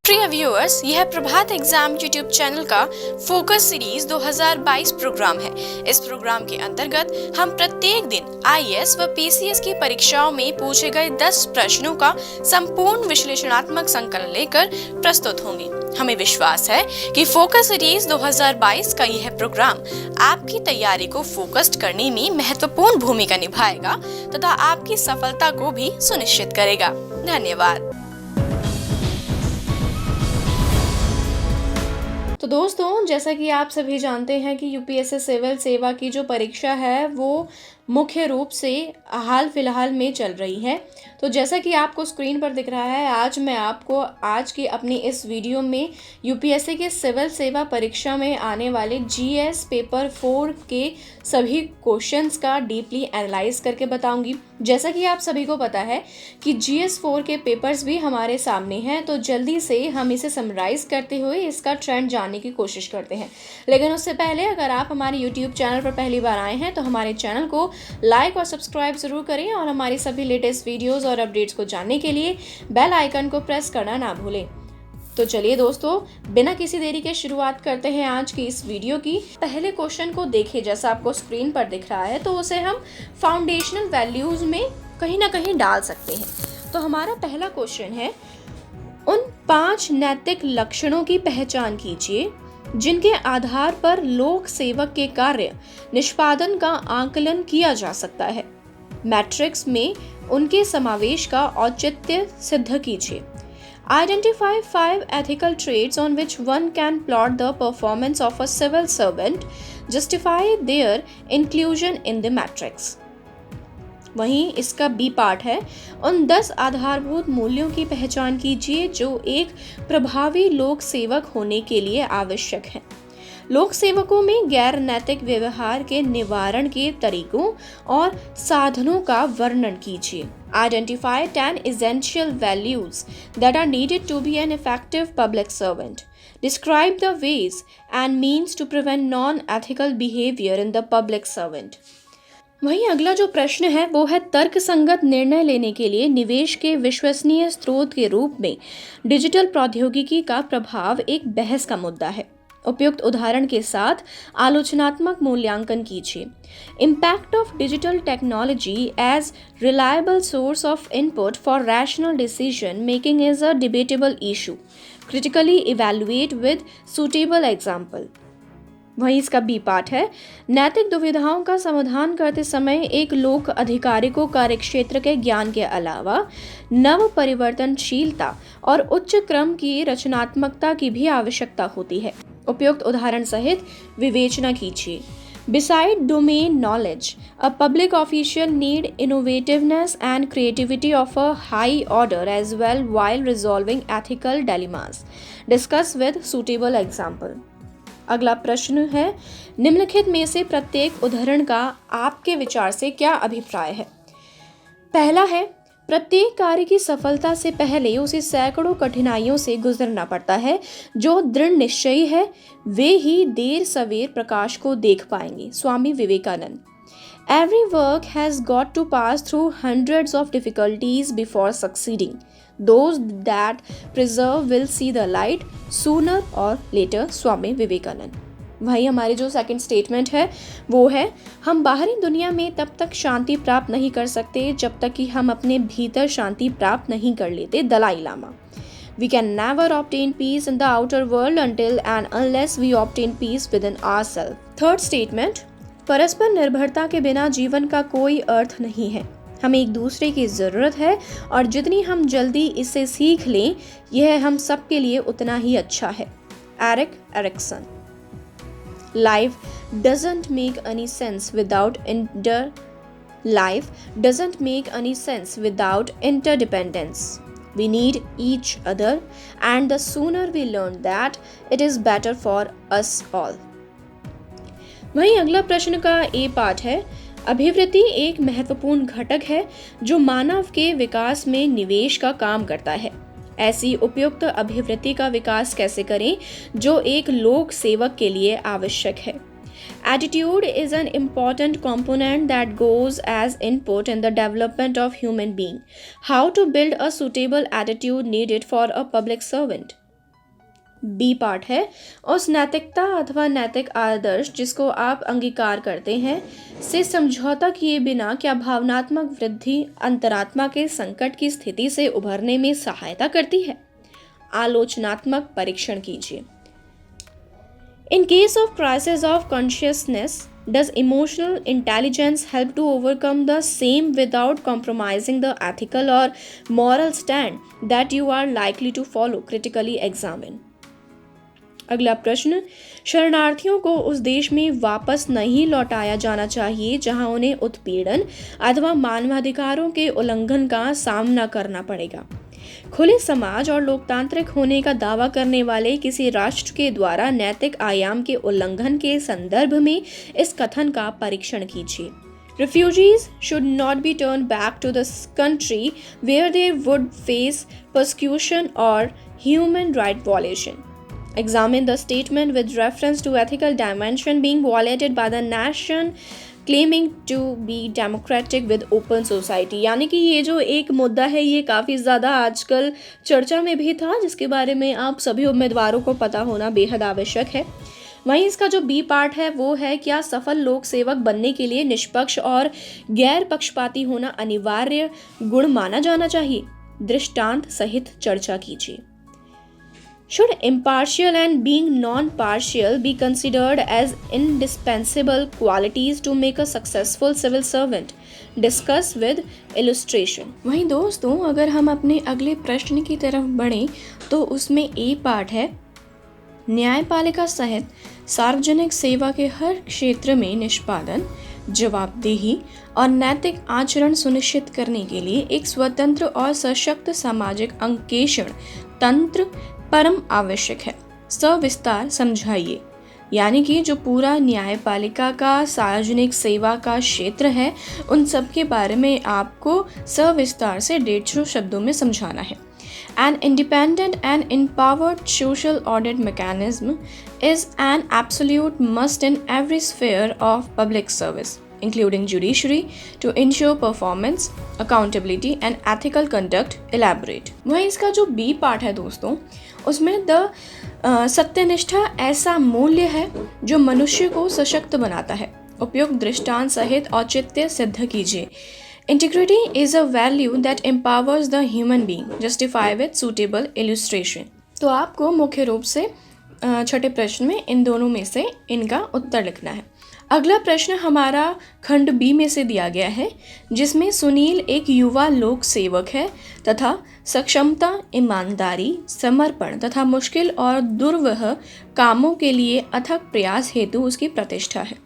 प्रिय व्यूअर्स, यह प्रभात exam YouTube channel का फोकस सीरीज 2022 प्रोग्राम है। इस प्रोग्राम के अंतर्गत हम प्रत्येक दिन आईएएस व पीसीएस की परीक्षाओं में पूछे गए 10 प्रश्नों का संपूर्ण विश्लेषणात्मक संकलन लेकर प्रस्तुत होंगे। हमें विश्वास है कि फोकस सीरीज 2022 का यह प्रोग्राम आपकी तैयारी को फोकस्ड करने में महत्वपूर्ण भूमिका निभाएगा तथा आपकी सफलता को भी सुनिश्चित करेगा। धन्यवाद। तो दोस्तों, जैसा कि आप सभी जानते हैं कि यूपीएससी सिविल सेवा की जो परीक्षा है वो मुख्य रूप से हाल फिलहाल में चल रही है। तो जैसा कि आपको स्क्रीन पर दिख रहा है, आज मैं आपको आज की अपनी इस वीडियो में यूपीएससी के सिविल सेवा परीक्षा में आने वाले जीएस पेपर 4 के सभी क्वेश्चंस का डीपली एनालाइज करके बताऊंगी। जैसा कि आप सभी को पता है कि जीएस 4 के पेपर्स भी हमारे सामने हैं, तो जल्दी से हम इसे समराइज करते हुए इसका ट्रेंड जानने की कोशिश करते हैं। लेकिन उससे पहले अगर आप हमारे यूट्यूब चैनल पर पहली बार आए हैं तो हमारे चैनल को लाइक और सब्सक्राइब जरूर करें और हमारी सभी लेटेस्ट वीडियोस और अपडेट्स को जानने के लिए बेल आइकन को प्रेस करना ना भूलें। तो चलिए दोस्तों, बिना किसी देरी के शुरुआत करते हैं आज की इस वीडियो की। पहले क्वेश्चन को देखिए, जैसा आपको स्क्रीन पर दिख रहा है, तो उसे हम फाउंडेशनल वैल्यूज में कहीं ना कहीं डाल सकते हैं। तो हमारा पहला क्वेश्चन है, उन 5 नैतिक लक्षणों की पहचान कीजिए जिनके आधार पर लोक सेवक के कार्य निष्पादन का आकलन किया जा सकता है। मैट्रिक्स में उनके समावेश का औचित्य सिद्ध कीजिए। Identify 5 ethical traits on which one can plot the performance of a civil servant. Justify their inclusion in the matrix. वहीं इसका बी पार्ट है, उन 10 आधारभूत मूल्यों की पहचान कीजिए जो एक प्रभावी लोक सेवक होने के लिए आवश्यक हैं। लोक सेवकों में गैर नैतिक व्यवहार के निवारण के तरीकों और साधनों का वर्णन कीजिए। Identify 10 essential values that are needed to be an effective public servant. Describe the ways and means to prevent non-ethical behavior in the public servant. वहीं अगला जो प्रश्न है वो है, तर्क संगत निर्णय लेने के लिए निवेश के विश्वसनीय स्रोत के रूप में डिजिटल प्रौद्योगिकी का प्रभाव एक बहस का मुद्दा है। उपयुक्त उदाहरण के साथ आलोचनात्मक मूल्यांकन कीजिए। Impact of digital technology as reliable source of input for rational decision making is a debatable issue. Critically evaluate with suitable example. वहीं इसका बी पार्ट है, नैतिक दुविधाओं का समाधान करते समय एक लोक अधिकारी को कार्यक्षेत्र के ज्ञान के अलावा नव परिवर्तनशीलता और उच्च क्रम की रचनात्मकता की भी आवश्यकता होती है। उपयुक्त उदाहरण सहित विवेचना कीजिए। Beside domain knowledge, a public official need innovativeness and creativity of a high order as well while resolving ethical dilemmas. Discuss with suitable example. अगला प्रश्न है, निम्नलिखित में से प्रत्येक उदाहरण का आपके विचार से क्या अभिप्राय है। पहला है, प्रत्येक कार्य की सफलता से पहले उसे सैकड़ों कठिनाइयों से गुजरना पड़ता है। जो दृढ़ निश्चयी है वे ही देर सवेर प्रकाश को देख पाएंगे। Swami Vivekananda. Every work has got to pass through hundreds of difficulties before succeeding. Those that persevere will see the light sooner or later. Swami Vivekananda. वही हमारी जो सेकंड स्टेटमेंट है वो है, हम बाहरी दुनिया में तब तक शांति प्राप्त नहीं कर सकते जब तक कि हम अपने भीतर शांति प्राप्त नहीं कर लेते। Dalai Lama. We can never obtain peace in the outer world until and unless we obtain peace within ourselves. Third statement, परस्पर निर्भरता के बिना जीवन का कोई अर्थ नहीं है। हमें एक दूसरे की ज़रूरत है और जितनी हम जल्दी इसे सीख लें यह हम सब के लिए उतना ही अच्छा है। Erik Erikson. Life doesn't make any sense without interdependence. We need each other, and the sooner we learn that, it is better for us all. वहीं अगला प्रश्न का ए पार्ट है, अभिवृत्ति एक महत्वपूर्ण घटक है जो मानव के विकास में निवेश का काम करता है। ऐसी उपयुक्त अभिवृत्ति का विकास कैसे करें जो एक लोक सेवक के लिए आवश्यक है। Attitude is an important component that goes as input in the development of human being. How to build a suitable attitude needed for a public servant. B part है, उस नैतिकता अथवा नैतिक आदर्श जिसको आप अंगीकार करते हैं से समझौता किए बिना क्या भावनात्मक वृद्धि अंतरात्मा के संकट की स्थिति से उभरने में सहायता करती है? आलोचनात्मक परीक्षण कीजिए। In case of crisis of consciousness, does emotional intelligence help to overcome the same without compromising the ethical or moral stand that you are likely to follow? Critically examine. अगला प्रश्न, शरणार्थियों को उस देश में वापस नहीं लौटाया जाना चाहिए जहां उन्हें उत्पीड़न अथवा मानवाधिकारों के उल्लंघन का सामना करना पड़ेगा। खुले समाज और लोकतांत्रिक होने का दावा करने वाले किसी राष्ट्र के द्वारा नैतिक आयाम के उल्लंघन के संदर्भ में इस कथन का परीक्षण कीजिए। Refugees should not be turned back to the country where they would face persecution or human right violation. Examine the statement with reference to ethical dimension being violated by the nation claiming to be democratic with open society. यानी कि ये जो एक मुद्दा है ये काफ़ी ज़्यादा आजकल चर्चा में भी था, जिसके बारे में आप सभी उम्मीदवारों को पता होना बेहद आवश्यक है। वहीं इसका जो बी पार्ट है वो है, क्या सफल लोक सेवक बनने के लिए निष्पक्ष और गैर पक्षपाती होना अनिवार्य गुण माना जाना चाहिए? दृष्टांत सहित चर्चा कीजिए। Should impartial and being non-partial be considered as indispensable qualities to make a successful civil servant? Discuss with illustration. वहीं दोस्तों, अगर हम अपने अगले प्रश्न की तरफ बढ़ें तो उसमें ए पार्ट है, न्यायपालिका सहित सार्वजनिक सेवा के हर क्षेत्र में निष्पादन, जवाबदेही और नैतिक आचरण सुनिश्चित करने के लिए एक स्वतंत्र और सशक्त सामाजिक अंकेक्षण तंत्र परम आवश्यक है। सविस्तार समझाइए। यानी कि जो पूरा न्यायपालिका का सार्वजनिक सेवा का क्षेत्र है उन सब के बारे में आपको सविस्तार से 150 शब्दों में समझाना है। An independent and empowered social audit mechanism is an absolute must in every sphere of public service, including judiciary, to ensure performance, accountability and ethical conduct. Elaborate. वहीं इसका जो बी पार्ट है दोस्तों, उसमें सत्यनिष्ठा ऐसा मूल्य है जो मनुष्य को सशक्त बनाता है। उपयुक्त दृष्टांत सहित औचित्य सिद्ध कीजिए। Integrity is a value that empowers the human being. Justify with suitable illustration. तो आपको मुख्य रूप से छठे प्रश्न में इन दोनों में से इनका उत्तर लिखना है। अगला प्रश्न हमारा खंड बी में से दिया गया है, जिसमें सुनील एक युवा लोक सेवक है तथा सक्षमता, ईमानदारी, समर्पण तथा मुश्किल और दुर्वह कामों के लिए अथक प्रयास हेतु उसकी प्रतिष्ठा है।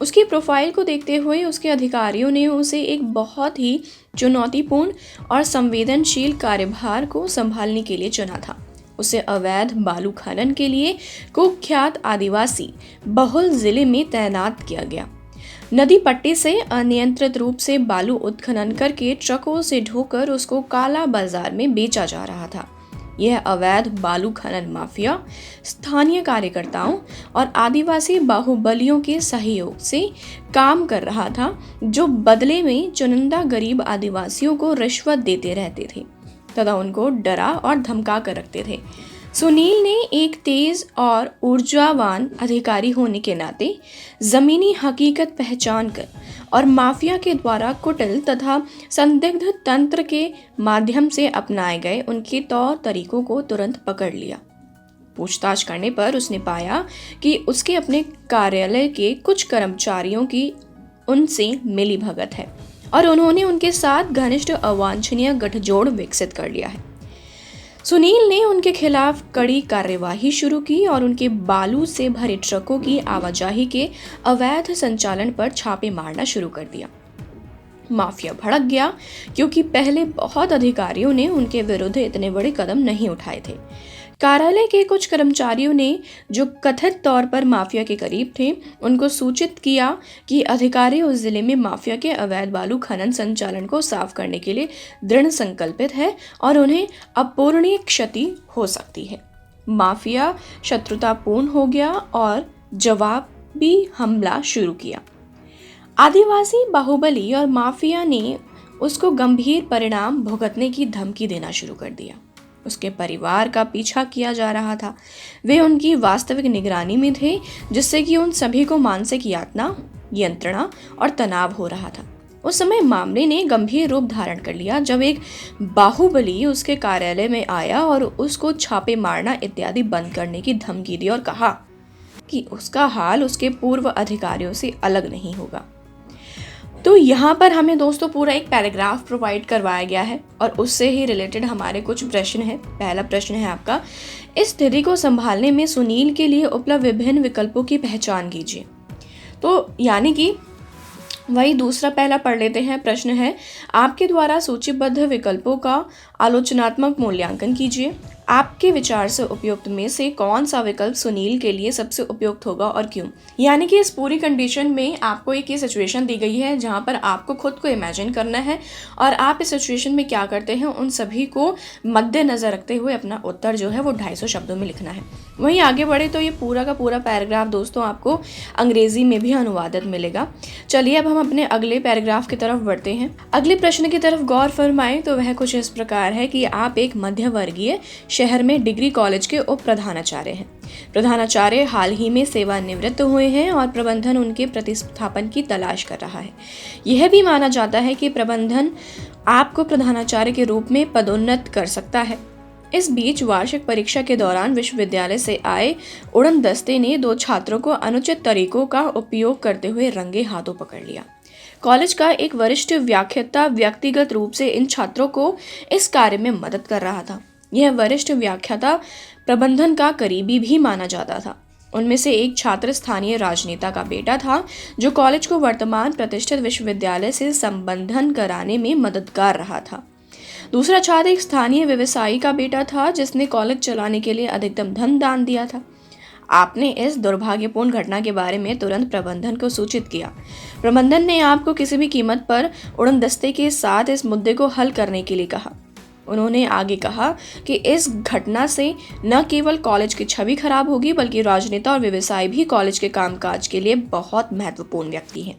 उसकी प्रोफाइल को देखते हुए उसके अधिकारियों ने उसे एक बहुत ही चुनौतीपूर्ण और संवेदनशील कार्यभार को संभालने के लिए चुना था। उसे अवैध बालू खनन के लिए कुख्यात आदिवासी बहुल जिले में तैनात किया गया। नदी पट्टी से अनियंत्रित रूप से बालू उत्खनन करके ट्रकों से ढोकर उसको काला बाजार में बेचा जा रहा था। यह अवैध बालू खनन माफिया स्थानीय कार्यकर्ताओं और आदिवासी बाहुबलियों के सहयोग से काम कर रहा था, जो बदले में चुनिंदा गरीब आदिवासियों को रिश्वत देते रहते थे तथा उनको डरा और धमका कर रखते थे। सुनील ने एक तेज और ऊर्जावान अधिकारी होने के नाते ज़मीनी हकीकत पहचान कर और माफिया के द्वारा कुटिल तथा संदिग्ध तंत्र के माध्यम से अपनाए गए उनके तौर तरीकों को तुरंत पकड़ लिया। पूछताछ करने पर उसने पाया कि उसके अपने कार्यालय के कुछ कर्मचारियों की उनसे मिली भगत है और उन्होंने उनके साथ घनिष्ठ अवांछनीय गठजोड़ विकसित कर लिया है। सुनील ने उनके खिलाफ कड़ी कार्यवाही शुरू की और उनके बालू से भरे ट्रकों की आवाजाही के अवैध संचालन पर छापे मारना शुरू कर दिया। माफिया भड़क गया क्योंकि पहले बहुत अधिकारियों ने उनके विरुद्ध इतने बड़े कदम नहीं उठाए थे। कार्यालय के कुछ कर्मचारियों ने, जो कथित तौर पर माफिया के करीब थे, उनको सूचित किया कि अधिकारी उस जिले में माफिया के अवैध बालू खनन संचालन को साफ करने के लिए दृढ़ संकल्पित है और उन्हें अपूरणीय क्षति हो सकती है। माफिया शत्रुतापूर्ण हो गया और जवाबी हमला शुरू किया। आदिवासी बाहुबली और माफिया ने उसको गंभीर परिणाम भुगतने की धमकी देना शुरू कर दिया। उसके परिवार का पीछा किया जा रहा था। वे उनकी वास्तविक निगरानी में थे, जिससे कि उन सभी को मानसिक यातना, यंत्रणा और तनाव हो रहा था। उस समय मामले ने गंभीर रूप धारण कर लिया जब एक बाहुबली उसके कार्यालय में आया और उसको छापे मारना इत्यादि बंद करने की धमकी दी और कहा कि उसका हाल उसके पूर्व अधिकारियों से अलग नहीं होगा। तो यहाँ पर हमें दोस्तों पूरा एक पैराग्राफ प्रोवाइड करवाया गया है और उससे ही रिलेटेड हमारे कुछ प्रश्न हैं। पहला प्रश्न है आपका, इस स्थिति को संभालने में सुनील के लिए उपलब्ध विभिन्न विकल्पों की पहचान कीजिए। तो यानी कि वही दूसरा पहला पढ़ लेते हैं। प्रश्न है, आपके द्वारा सूचीबद्ध विकल्पों का आलोचनात्मक मूल्यांकन कीजिए। आपके विचार से उपयुक्त में से कौन सा विकल्प सुनील के लिए सबसे उपयुक्त होगा और क्यों। यानी कि इस पूरी कंडीशन में आपको एक ये सिचुएशन दी गई है जहाँ पर आपको खुद को इमेजिन करना है और आप इस सिचुएशन में क्या करते हैं उन सभी को मद्देनजर रखते हुए अपना उत्तर जो है वो 250 शब्दों में लिखना है। वहीं आगे बढ़े तो ये पूरा का पूरा पैराग्राफ दोस्तों आपको अंग्रेजी में भी अनुवादित मिलेगा। चलिए अब हम अपने अगले पैराग्राफ की तरफ बढ़ते हैं। अगले प्रश्न की तरफ गौर फरमाएं तो वह कुछ इस प्रकार है कि आप एक मध्य वर्गीय शहर में डिग्री कॉलेज के उप प्रधानाचार्य हैं। प्रधानाचार्य हाल ही में सेवानिवृत्त हुए हैं और प्रबंधन उनके प्रतिस्थापन की तलाश कर रहा है। यह भी माना जाता है कि प्रबंधन आपको प्रधानाचार्य के रूप में पदोन्नत कर सकता है। इस बीच वार्षिक परीक्षा के दौरान विश्वविद्यालय से आए उड़न दस्ते ने 2 छात्रों को अनुचित तरीकों का उपयोग करते हुए रंगे हाथों पकड़ लिया। कॉलेज का एक वरिष्ठ व्याख्याता व्यक्तिगत रूप से इन छात्रों को इस कार्य में मदद कर रहा था। यह वरिष्ठ व्याख्याता प्रबंधन का करीबी भी माना जाता था। उनमें से एक छात्र स्थानीय राजनेता का बेटा था जो कॉलेज को वर्तमान प्रतिष्ठित विश्वविद्यालय से संबंधन कराने में मददगार रहा था। दूसरा छात्र एक स्थानीय व्यवसायी का बेटा था जिसने कॉलेज चलाने के लिए अधिकतम धन दान दिया था। आपने इस दुर्भाग्यपूर्ण घटना के बारे में तुरंत प्रबंधन को सूचित किया। प्रबंधन ने आपको किसी भी कीमत पर उड़नदस्ते के साथ इस मुद्दे को हल करने के लिए कहा। उन्होंने आगे कहा कि इस घटना से न केवल कॉलेज की छवि खराब होगी बल्कि राजनेता और व्यवसाय भी कॉलेज के कामकाज के लिए बहुत महत्वपूर्ण व्यक्ति हैं।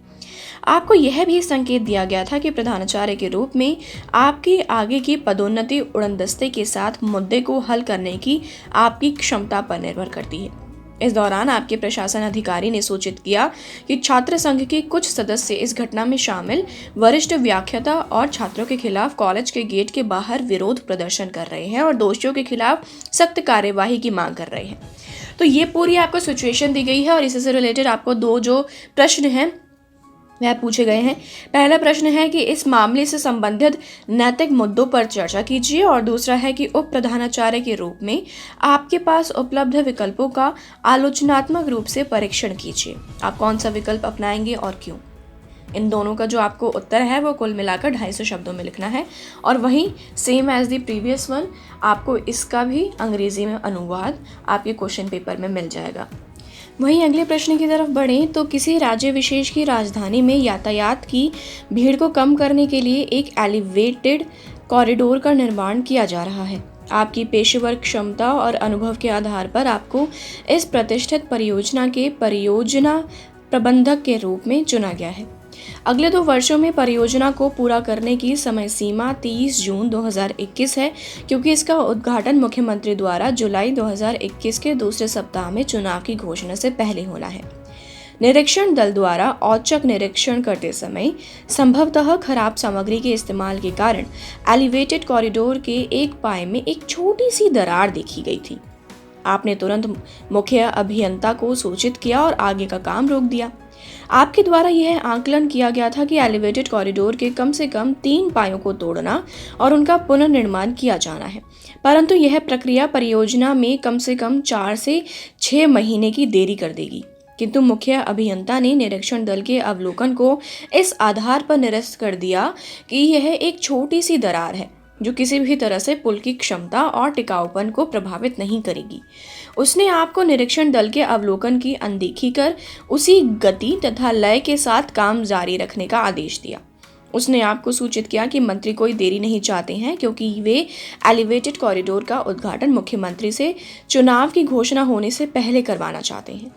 आपको यह भी संकेत दिया गया था कि प्रधानाचार्य के रूप में आपकी आगे की पदोन्नति उड़नदस्ते के साथ मुद्दे को हल करने की आपकी क्षमता पर निर्भर करती है। इस दौरान आपके प्रशासन अधिकारी ने सूचित किया कि छात्र संघ के कुछ सदस्य इस घटना में शामिल वरिष्ठ व्याख्याता और छात्रों के खिलाफ कॉलेज के गेट के बाहर विरोध प्रदर्शन कर रहे हैं और दोषियों के खिलाफ सख्त कार्यवाही की मांग कर रहे हैं। तो ये पूरी आपको सिचुएशन दी गई है और इसी से रिलेटेड आपको 2 जो प्रश्न हैं वह पूछे गए हैं। पहला प्रश्न है कि इस मामले से संबंधित नैतिक मुद्दों पर चर्चा कीजिए और दूसरा है कि उप प्रधानाचार्य के रूप में आपके पास उपलब्ध विकल्पों का आलोचनात्मक रूप से परीक्षण कीजिए। आप कौन सा विकल्प अपनाएंगे और क्यों। इन दोनों का जो आपको उत्तर है वो कुल मिलाकर 250 शब्दों में लिखना है और वहीं same as the previous one आपको इसका भी अंग्रेजी में अनुवाद आपके क्वेश्चन पेपर में मिल जाएगा। वहीं अगले प्रश्न की तरफ बढ़ें तो किसी राज्य विशेष की राजधानी में यातायात की भीड़ को कम करने के लिए एक एलिवेटेड कॉरिडोर का निर्माण किया जा रहा है। आपकी पेशेवर क्षमता और अनुभव के आधार पर आपको इस प्रतिष्ठित परियोजना के परियोजना प्रबंधक के रूप में चुना गया है। अगले 2 वर्षों में परियोजना को पूरा करने की समय सीमा 30 जून 2021 है, क्योंकि इसका उद्घाटन मुख्यमंत्री द्वारा जुलाई 2021 के दूसरे सप्ताह में चुनाव की घोषणा से पहले होना है। निरीक्षण दल द्वारा औचक निरीक्षण करते समय संभवतः खराब सामग्री के इस्तेमाल के कारण एलिवेटेड कॉरिडोर के एक पाए में एक छोटी सी दरार देखी गई थी। आपने तुरंत मुख्य अभियंता को सूचित किया और आगे का काम रोक दिया। आपके द्वारा यह आकलन किया गया था कि एलिवेटेड कॉरिडोर के कम से कम 3 पायों को तोड़ना और उनका पुनर्निर्माण किया जाना है, परंतु यह प्रक्रिया परियोजना में कम से कम 4 से 6 महीने की देरी कर देगी। किंतु मुख्य अभियंता ने निरीक्षण दल के अवलोकन को इस आधार पर निरस्त कर दिया कि यह एक छोटी सी दरार है जो किसी भी तरह से पुल की क्षमता और टिकाऊपन को प्रभावित नहीं करेगी। उसने आपको निरीक्षण दल के अवलोकन की अनदेखी कर उसी गति तथा लय के साथ काम जारी रखने का आदेश दिया। उसने आपको सूचित किया कि मंत्री कोई देरी नहीं चाहते हैं, क्योंकि वे एलिवेटेड कॉरिडोर का उद्घाटन मुख्यमंत्री से चुनाव की घोषणा होने से पहले करवाना चाहते हैं।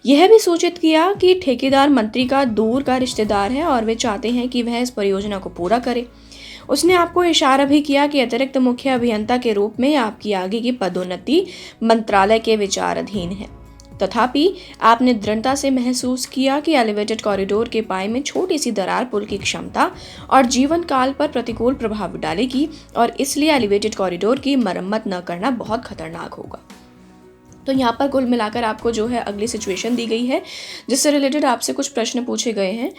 यह भी सूचित किया कि ठेकेदार मंत्री का दूर का रिश्तेदार है और वे चाहते हैं कि वह इस परियोजना को पूरा करे। उसने आपको इशारा भी किया कि अतिरिक्त मुख्य अभियंता के रूप में आपकी आगे की पदोन्नति मंत्रालय के विचाराधीन है। तथापि आपने दृढ़ता से महसूस किया कि एलिवेटेड कॉरिडोर के पाए में छोटी सी दरार पुल की क्षमता और जीवन काल पर प्रतिकूल प्रभाव डालेगी और इसलिए एलिवेटेड कॉरिडोर की मरम्मत न करना बहुत खतरनाक होगा। तो यहाँ पर कुल मिलाकर आपको जो है अगली सिचुएशन दी गई है जिससे रिलेटेड आपसे कुछ प्रश्न पूछे गए हैं।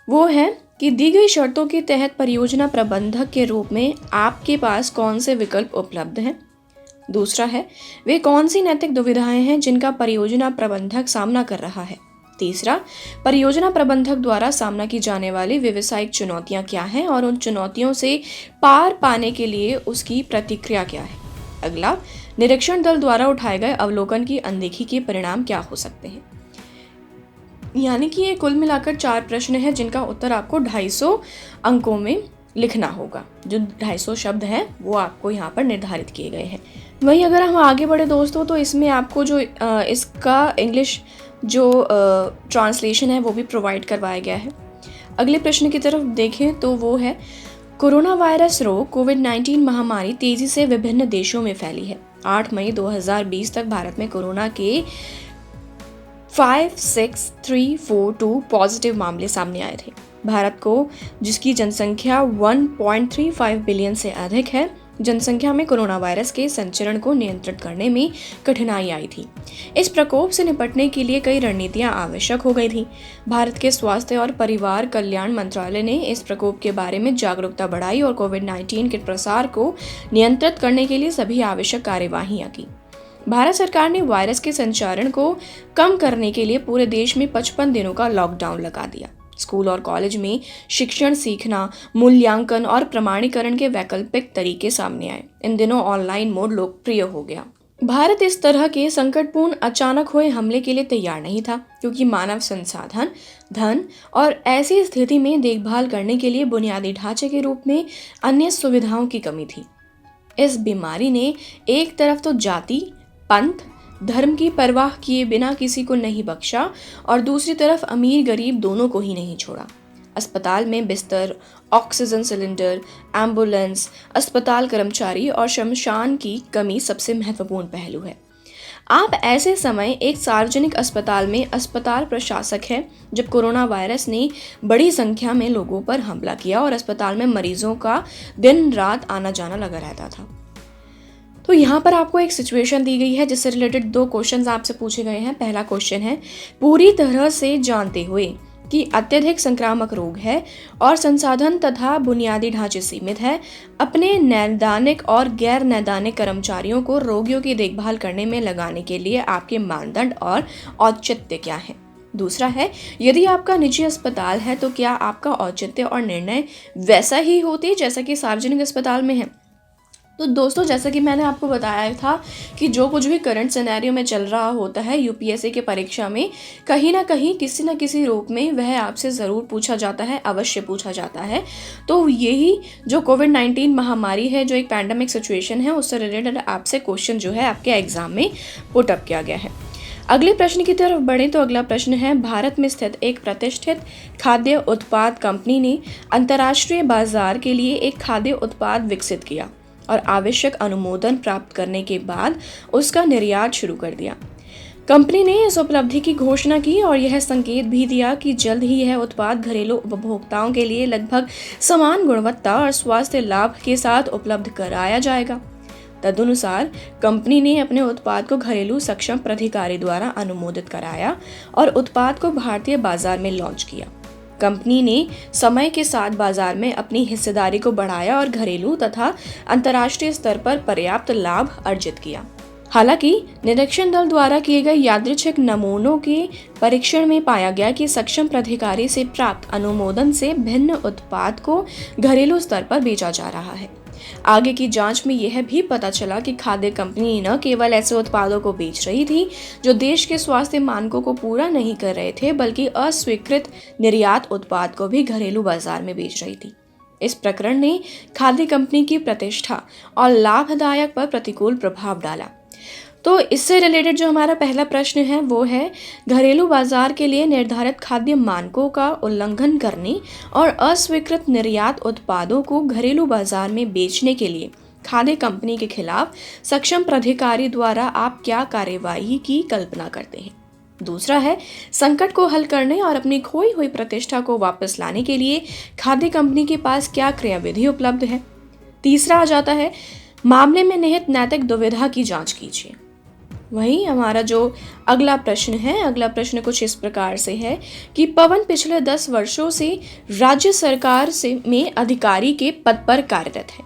वो है कि दी गई शर्तों के तहत परियोजना प्रबंधक के रूप में आपके पास कौन से विकल्प उपलब्ध हैं। दूसरा है, वे कौन सी नैतिक दुविधाएं हैं जिनका परियोजना प्रबंधक सामना कर रहा है। तीसरा, परियोजना प्रबंधक द्वारा सामना की जाने वाली व्यावसायिक चुनौतियां क्या हैं और उन चुनौतियों से पार पाने के लिए उसकी प्रतिक्रिया क्या है। अगला, निरीक्षण दल द्वारा उठाए गए अवलोकन की अनदेखी के परिणाम क्या हो सकते हैं। यानी कि ये कुल मिलाकर 4 प्रश्न हैं जिनका उत्तर आपको 250 अंकों में लिखना होगा। जो 250 शब्द हैं वो आपको यहाँ पर निर्धारित किए गए हैं। वहीं अगर हम आगे बढ़े दोस्तों तो इसमें आपको जो इसका इंग्लिश जो ट्रांसलेशन है वो भी प्रोवाइड करवाया गया है। अगले प्रश्न की तरफ देखें तो वो है, कोरोना वायरस रोग कोविड-19 महामारी तेजी से विभिन्न देशों में फैली है। 8 मई 2020 तक भारत में कोरोना के 56342 पॉजिटिव मामले सामने आए थे। भारत को, जिसकी जनसंख्या 1.35 बिलियन से अधिक है, जनसंख्या में कोरोना वायरस के संचरण को नियंत्रित करने में कठिनाई आई थी। इस प्रकोप से निपटने के लिए कई रणनीतियां आवश्यक हो गई थी। भारत के स्वास्थ्य और परिवार कल्याण मंत्रालय ने इस प्रकोप के बारे में जागरूकता बढ़ाई और कोविड-19 के प्रसार को नियंत्रित करने के लिए सभी आवश्यक कार्यवाहियां की। भारत सरकार ने वायरस के संचारण को कम करने के लिए पूरे देश में 55 दिनों का लॉकडाउन लगा दिया। स्कूल और कॉलेज में शिक्षण, सीखना, मूल्यांकन और प्रमाणीकरण के वैकल्पिक तरीके सामने आए। इन दिनों ऑनलाइन मोड लोकप्रिय हो गया। भारत इस तरह के संकटपूर्ण अचानक हुए हमले के लिए तैयार नहीं था, क्योंकि मानव संसाधन, धन और ऐसी स्थिति में देखभाल करने के लिए बुनियादी ढांचे के रूप में अन्य सुविधाओं की कमी थी। इस बीमारी ने एक तरफ तो जाति, पंथ, धर्म की परवाह किए बिना किसी को नहीं बख्शा और दूसरी तरफ अमीर गरीब दोनों को ही नहीं छोड़ा। अस्पताल में बिस्तर, ऑक्सीजन सिलेंडर, एम्बुलेंस, अस्पताल कर्मचारी और शमशान की कमी सबसे महत्वपूर्ण पहलू है। आप ऐसे समय एक सार्वजनिक अस्पताल में अस्पताल प्रशासक हैं जब कोरोना वायरस ने बड़ी संख्या में लोगों पर हमला किया और अस्पताल में मरीजों का दिन रात आना जाना लगा रहता था। तो यहाँ पर आपको एक सिचुएशन दी गई है जिससे रिलेटेड 2 क्वेश्चंस आपसे पूछे गए हैं। पहला क्वेश्चन है, पूरी तरह से जानते हुए कि अत्यधिक संक्रामक रोग है और संसाधन तथा बुनियादी ढांचे सीमित है, अपने नैदानिक और गैर नैदानिक कर्मचारियों को रोगियों की देखभाल करने में लगाने के लिए आपके मानदंड और औचित्य क्या है। दूसरा है, यदि आपका निजी अस्पताल है तो क्या आपका औचित्य और निर्णय वैसा ही होते जैसा कि सार्वजनिक अस्पताल में है। तो दोस्तों, जैसा कि मैंने आपको बताया था कि जो कुछ भी करंट सिनेरियो में चल रहा होता है यूपीएससी के परीक्षा में, कहीं ना कहीं किसी न किसी रूप में वह आपसे ज़रूर पूछा जाता है, अवश्य पूछा जाता है। तो यही जो कोविड-19 महामारी है, जो एक पैंडेमिक सिचुएशन है, उससे रिलेटेड आपसे क्वेश्चन जो है आपके एग्जाम में पुट अप किया गया है। अगले प्रश्न की तरफ बढ़ें तो अगला प्रश्न है, भारत में स्थित एक प्रतिष्ठित खाद्य उत्पाद कंपनी ने अंतर्राष्ट्रीय बाजार के लिए एक खाद्य उत्पाद विकसित किया और आवश्यक अनुमोदन प्राप्त करने के बाद उसका निर्यात शुरू कर दिया। कंपनी ने इस उपलब्धि की घोषणा की और यह संकेत भी दिया कि जल्द ही यह उत्पाद घरेलू उपभोक्ताओं के लिए लगभग समान गुणवत्ता और स्वास्थ्य लाभ के साथ उपलब्ध कराया जाएगा। तदनुसार कंपनी ने अपने उत्पाद को घरेलू सक्षम प्राधिकारी द्वारा अनुमोदित कराया और उत्पाद को भारतीय बाजार में लॉन्च किया। कंपनी ने समय के साथ बाजार में अपनी हिस्सेदारी को बढ़ाया और घरेलू तथा अंतर्राष्ट्रीय स्तर पर पर्याप्त लाभ अर्जित किया। हालांकि निरीक्षण दल द्वारा किए गए यादृच्छिक नमूनों के परीक्षण में पाया गया कि सक्षम प्राधिकारी से प्राप्त अनुमोदन से भिन्न उत्पाद को घरेलू स्तर पर बेचा जा रहा है। आगे की जांच में यह भी पता चला कि खाद्य कंपनी न केवल ऐसे उत्पादों को बेच रही थी जो देश के स्वास्थ्य मानकों को पूरा नहीं कर रहे थे, बल्कि अस्वीकृत निर्यात उत्पाद को भी घरेलू बाजार में बेच रही थी। इस प्रकरण ने खाद्य कंपनी की प्रतिष्ठा और लाभदायक पर प्रतिकूल प्रभाव डाला। तो इससे रिलेटेड जो हमारा पहला प्रश्न है वो है, घरेलू बाजार के लिए निर्धारित खाद्य मानकों का उल्लंघन करने और अस्वीकृत निर्यात उत्पादों को घरेलू बाजार में बेचने के लिए खाद्य कंपनी के खिलाफ सक्षम प्राधिकारी द्वारा आप क्या कार्यवाही की कल्पना करते हैं। दूसरा है, संकट को हल करने और अपनी खोई हुई प्रतिष्ठा को वापस लाने के लिए खाद्य कंपनी के पास क्या क्रियाविधि उपलब्ध है। तीसरा आ जाता है, मामले में निहित नैतिक दुविधा की जांच कीजिए। वहीं हमारा जो अगला प्रश्न कुछ इस प्रकार से है कि पवन पिछले 10 वर्षों से राज्य सरकार में अधिकारी के पद पर कार्यरत है।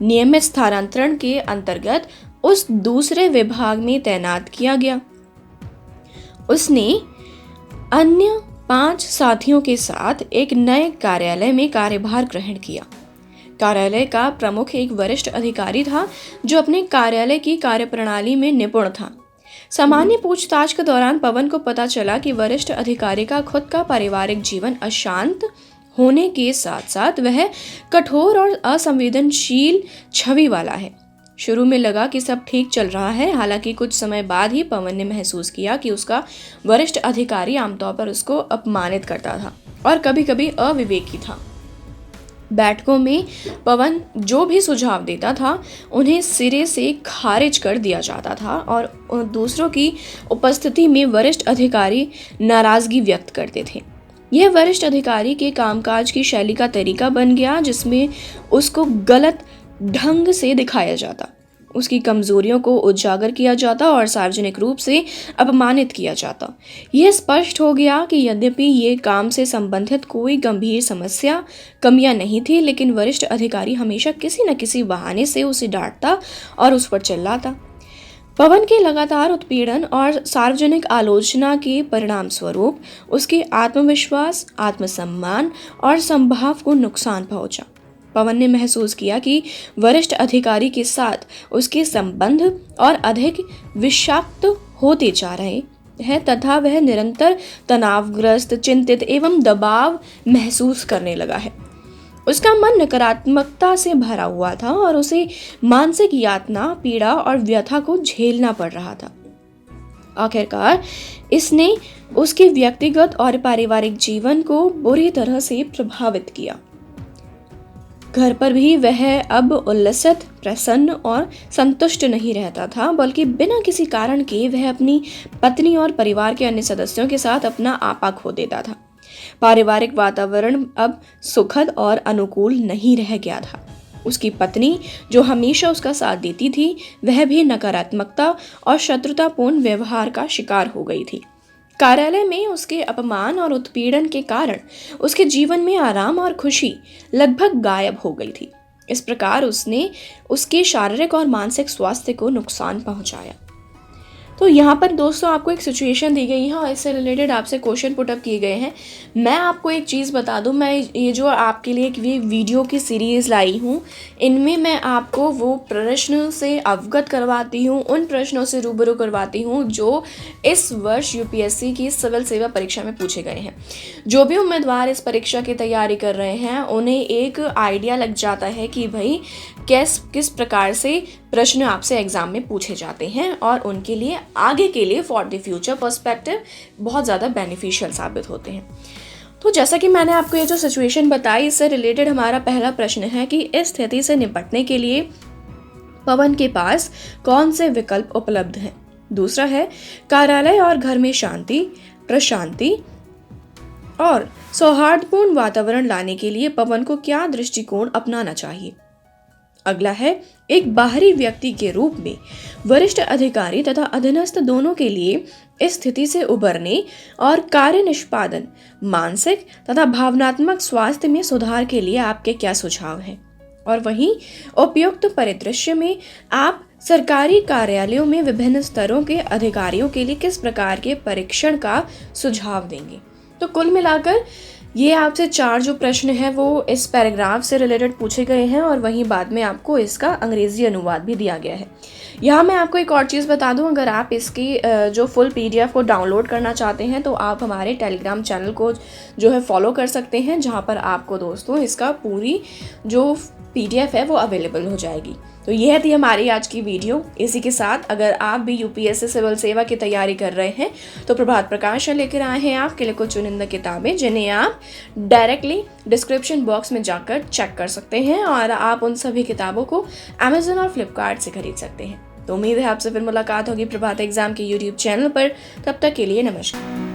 नियमित स्थानांतरण के अंतर्गत उस दूसरे विभाग में तैनात किया गया। उसने अन्य 5 साथियों के साथ एक नए कार्यालय में कार्यभार ग्रहण किया। कार्यालय का प्रमुख एक वरिष्ठ अधिकारी था जो अपने कार्यालय की कार्यप्रणाली में निपुण था। सामान्य पूछताछ के दौरान पवन को पता चला कि वरिष्ठ अधिकारी का खुद का पारिवारिक जीवन अशांत होने के साथ साथ वह कठोर और असंवेदनशील छवि वाला है। शुरू में लगा कि सब ठीक चल रहा है, हालांकि कुछ समय बाद ही पवन ने महसूस किया कि उसका वरिष्ठ अधिकारी आमतौर पर उसको अपमानित करता था और कभी कभी अविवेकी था। बैठकों में पवन जो भी सुझाव देता था उन्हें सिरे से खारिज कर दिया जाता था और दूसरों की उपस्थिति में वरिष्ठ अधिकारी नाराजगी व्यक्त करते थे। यह वरिष्ठ अधिकारी के कामकाज की शैली का तरीका बन गया, जिसमें उसको गलत ढंग से दिखाया जाता, उसकी कमजोरियों को उजागर किया जाता और सार्वजनिक रूप से अपमानित किया जाता। यह स्पष्ट हो गया कि यद्यपि ये काम से संबंधित कोई गंभीर समस्या कमियां नहीं थी, लेकिन वरिष्ठ अधिकारी हमेशा किसी न किसी बहाने से उसे डांटता और उस पर चिल्लाता। पवन के लगातार उत्पीड़न और सार्वजनिक आलोचना के परिणाम स्वरूप उसके आत्मविश्वास, आत्मसम्मान और संभाव को नुकसान पहुंचा। पवन ने महसूस किया कि वरिष्ठ अधिकारी के साथ उसके संबंध और अधिक विषाक्त होते जा रहे हैं तथा वह निरंतर तनावग्रस्त, चिंतित एवं दबाव महसूस करने लगा है। उसका मन नकारात्मकता से भरा हुआ था और उसे मानसिक यातना, पीड़ा और व्यथा को झेलना पड़ रहा था। आखिरकार इसने उसके व्यक्तिगत और पारिवारिक जीवन को बुरी तरह से प्रभावित किया। घर पर भी वह अब उल्लसित, प्रसन्न और संतुष्ट नहीं रहता था, बल्कि बिना किसी कारण के वह अपनी पत्नी और परिवार के अन्य सदस्यों के साथ अपना आपा खो देता था। पारिवारिक वातावरण अब सुखद और अनुकूल नहीं रह गया था। उसकी पत्नी, जो हमेशा उसका साथ देती थी, वह भी नकारात्मकता और शत्रुतापूर्ण व्यवहार का शिकार हो गई थी। कार्यालय में उसके अपमान और उत्पीड़न के कारण उसके जीवन में आराम और खुशी लगभग गायब हो गई थी। इस प्रकार उसने उसके शारीरिक और मानसिक स्वास्थ्य को नुकसान पहुंचाया। तो यहाँ पर दोस्तों आपको एक सिचुएशन दी गई है और इससे रिलेटेड आपसे क्वेश्चन पुटअप किए गए हैं। मैं आपको एक चीज़ बता दूँ, मैं ये जो आपके लिए एक वीडियो की सीरीज़ लाई हूँ, इनमें मैं आपको वो प्रश्न से अवगत करवाती हूँ, उन प्रश्नों से रूबरू करवाती हूँ जो इस वर्ष यूपीएससी की सिविल सेवा परीक्षा में पूछे गए हैं। जो भी उम्मीदवार इस परीक्षा की तैयारी कर रहे हैं उन्हें एक आइडिया लग जाता है कि भाई किस प्रकार से प्रश्न आपसे एग्जाम में पूछे जाते हैं और उनके लिए आगे के लिए फॉर द फ्यूचर पर्सपेक्टिव बहुत ज़्यादा बेनिफिशियल साबित होते हैं। तो जैसा कि मैंने आपको ये जो सिचुएशन बताई, इससे रिलेटेड हमारा पहला प्रश्न है कि इस स्थिति से निपटने के लिए पवन के पास कौन से विकल्प उपलब्ध हैं। दूसरा है, कार्यालय और घर में शांति, प्रशांति और सौहार्दपूर्ण वातावरण लाने के लिए पवन को क्या दृष्टिकोण अपनाना चाहिए। अगला है, एक बाहरी व्यक्ति के रूप में वरिष्ठ अधिकारी तथा अधीनस्थ दोनों के लिए इस स्थिति से उबरने और कार्य निष्पादन, मानसिक तथा भावनात्मक स्वास्थ्य में सुधार के लिए आपके क्या सुझाव हैं। और वहीं उपयुक्त परिदृश्य में आप सरकारी कार्यालयों में विभिन्न स्तरों के अधिकारियों के लिए किस प्रकार के परीक्षण का सुझाव देंगे। तो कुल मिलाकर ये आपसे 4 जो प्रश्न हैं वो इस पैराग्राफ से रिलेटेड पूछे गए हैं और वहीं बाद में आपको इसका अंग्रेजी अनुवाद भी दिया गया है। यहाँ मैं आपको एक और चीज़ बता दूँ, अगर आप इसकी जो फुल PDF को डाउनलोड करना चाहते हैं तो आप हमारे टेलीग्राम चैनल को जो है फॉलो कर सकते हैं, जहाँ पर आपको दोस्तों इसका पूरी जो PDF है वो अवेलेबल हो जाएगी। तो यह थी हमारी आज की वीडियो। इसी के साथ अगर आप भी UPSC सिविल सेवा की तैयारी कर रहे हैं तो प्रभात प्रकाशन लेकर आए हैं आपके लिए कुछ चुनिंदा किताबें, जिन्हें आप डायरेक्टली डिस्क्रिप्शन बॉक्स में जाकर चेक कर सकते हैं और आप उन सभी किताबों को Amazon और Flipkart से खरीद सकते हैं। तो उम्मीद है आपसे फिर मुलाकात होगी प्रभात एग्जाम के YouTube चैनल पर। तब तक के लिए नमस्कार।